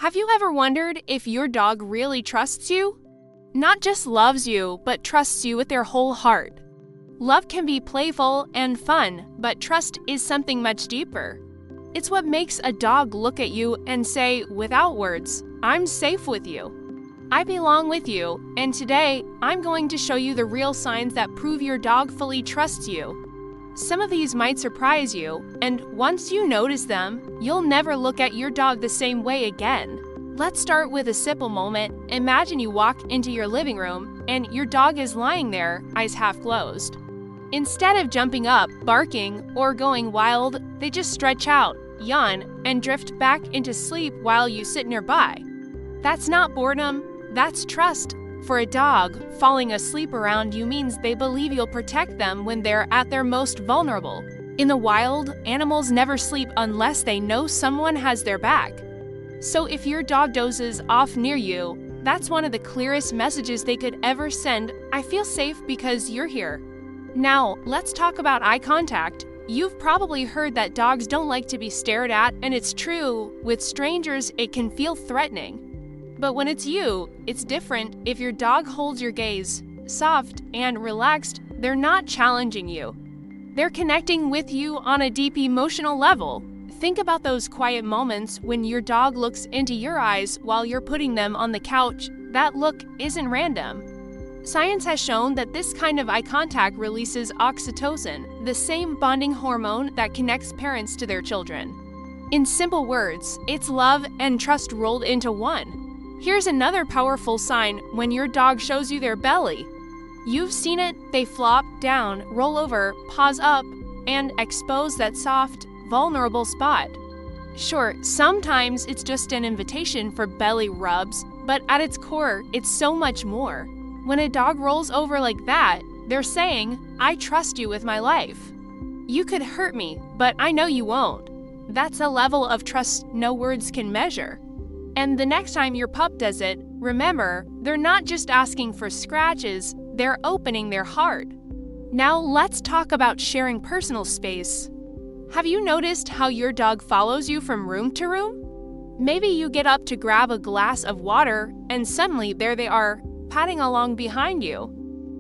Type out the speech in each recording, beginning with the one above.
Have you ever wondered if your dog really trusts you? Not just loves you, but trusts you with their whole heart. Love can be playful and fun, but trust is something much deeper. It's what makes a dog look at you and say, without words, "I'm safe with you. I belong with you, and today I'm going to show you the real signs that prove your dog fully trusts you." Some of these might surprise you, and once you notice them, you'll never look at your dog the same way again. Let's start with a simple moment. Imagine you walk into your living room, and your dog is lying there, eyes half closed. Instead of jumping up, barking, or going wild, they just stretch out, yawn, and drift back into sleep while you sit nearby. That's not boredom, that's trust. For a dog, falling asleep around you means they believe you'll protect them when they're at their most vulnerable. In the wild, animals never sleep unless they know someone has their back. So if your dog dozes off near you, that's one of the clearest messages they could ever send. I feel safe because you're here. Now, let's talk about eye contact. You've probably heard that dogs don't like to be stared at, and it's true. With strangers, it can feel threatening. But when it's you, it's different. If your dog holds your gaze, soft and relaxed, they're not challenging you. They're connecting with you on a deep emotional level. Think about those quiet moments when your dog looks into your eyes while you're putting them on the couch. That look isn't random. Science has shown that this kind of eye contact releases oxytocin, the same bonding hormone that connects parents to their children. In simple words, it's love and trust rolled into one. Here's another powerful sign when your dog shows you their belly. You've seen it, they flop down, roll over, paws up, and expose that soft, vulnerable spot. Sure, sometimes it's just an invitation for belly rubs, but at its core, it's so much more. When a dog rolls over like that, they're saying, "I trust you with my life. You could hurt me, but I know you won't." That's a level of trust no words can measure. And the next time your pup does it, remember, they're not just asking for scratches, they're opening their heart. Now let's talk about sharing personal space. Have you noticed how your dog follows you from room to room? Maybe you get up to grab a glass of water, and suddenly there they are, padding along behind you.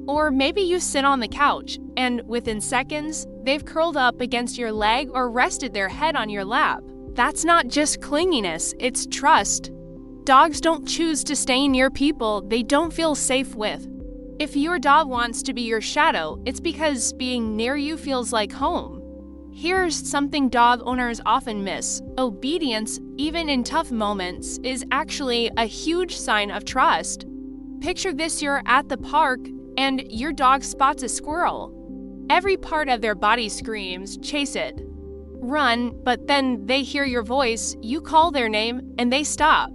Or maybe you sit on the couch, and within seconds, they've curled up against your leg or rested their head on your lap. That's not just clinginess, it's trust. Dogs don't choose to stay near people they don't feel safe with. If your dog wants to be your shadow, it's because being near you feels like home. Here's something dog owners often miss. Obedience, even in tough moments, is actually a huge sign of trust. Picture this: you're at the park and your dog spots a squirrel. Every part of their body screams, "Chase it." Run, but then they hear your voice, you call their name, and they stop.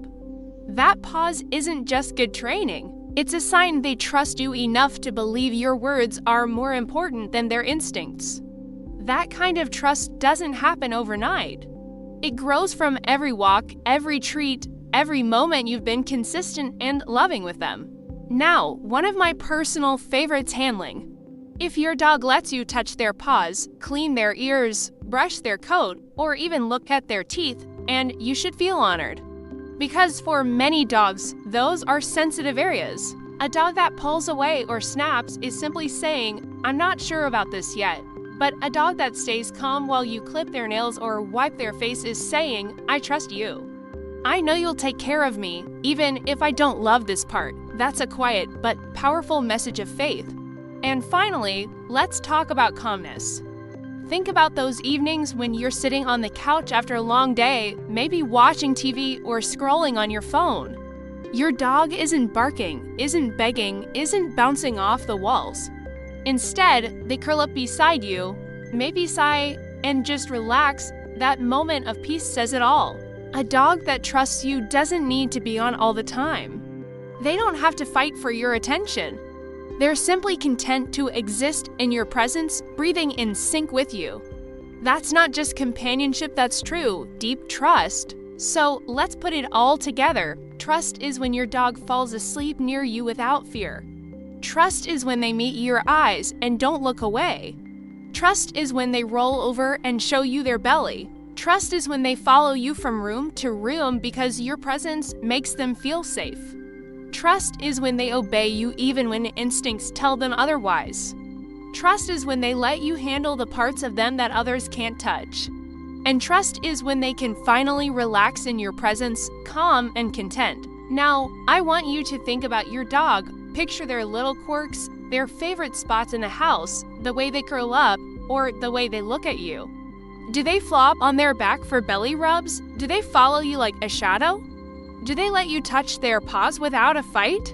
That pause isn't just good training. It's a sign they trust you enough to believe your words are more important than their instincts. That kind of trust doesn't happen overnight. It grows from every walk, every treat, every moment you've been consistent and loving with them. Now, one of my personal favorites: handling. If your dog lets you touch their paws, clean their ears, brush their coat, or even look at their teeth, and you should feel honored. Because for many dogs, those are sensitive areas. A dog that pulls away or snaps is simply saying, "I'm not sure about this yet." But a dog that stays calm while you clip their nails or wipe their face is saying, "I trust you. I know you'll take care of me, even if I don't love this part." That's a quiet but powerful message of faith. And finally, let's talk about calmness. Think about those evenings when you're sitting on the couch after a long day, maybe watching TV or scrolling on your phone. Your dog isn't barking, isn't begging, isn't bouncing off the walls. Instead, they curl up beside you, maybe sigh, and just relax. That moment of peace says it all. A dog that trusts you doesn't need to be on all the time. They don't have to fight for your attention. They're simply content to exist in your presence, breathing in sync with you. That's not just companionship, that's true, deep trust. So let's put it all together. Trust is when your dog falls asleep near you without fear. Trust is when they meet your eyes and don't look away. Trust is when they roll over and show you their belly. Trust is when they follow you from room to room because your presence makes them feel safe. Trust is when they obey you even when instincts tell them otherwise. Trust is when they let you handle the parts of them that others can't touch. And trust is when they can finally relax in your presence, calm and content. Now, I want you to think about your dog. Picture their little quirks, their favorite spots in the house, the way they curl up, or the way they look at you. Do they flop on their back for belly rubs? Do they follow you like a shadow? Do they let you touch their paws without a fight?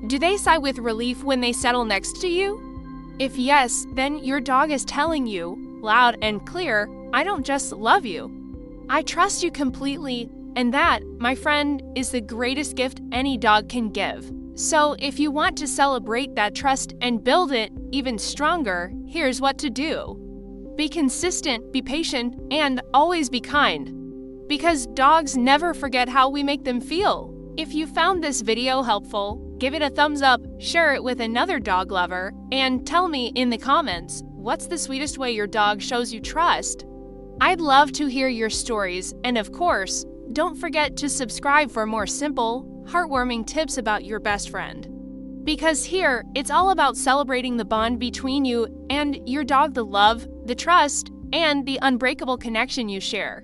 Do they sigh with relief when they settle next to you? If yes, then your dog is telling you, loud and clear, I don't just love you. I trust you completely, and that, my friend, is the greatest gift any dog can give. So if you want to celebrate that trust and build it even stronger, here's what to do. Be consistent, be patient, and always be kind. Because dogs never forget how we make them feel. If you found this video helpful, give it a thumbs up, share it with another dog lover, and tell me in the comments, what's the sweetest way your dog shows you trust? I'd love to hear your stories, and of course, don't forget to subscribe for more simple, heartwarming tips about your best friend. Because here, it's all about celebrating the bond between you and your dog, the love, the trust, and the unbreakable connection you share.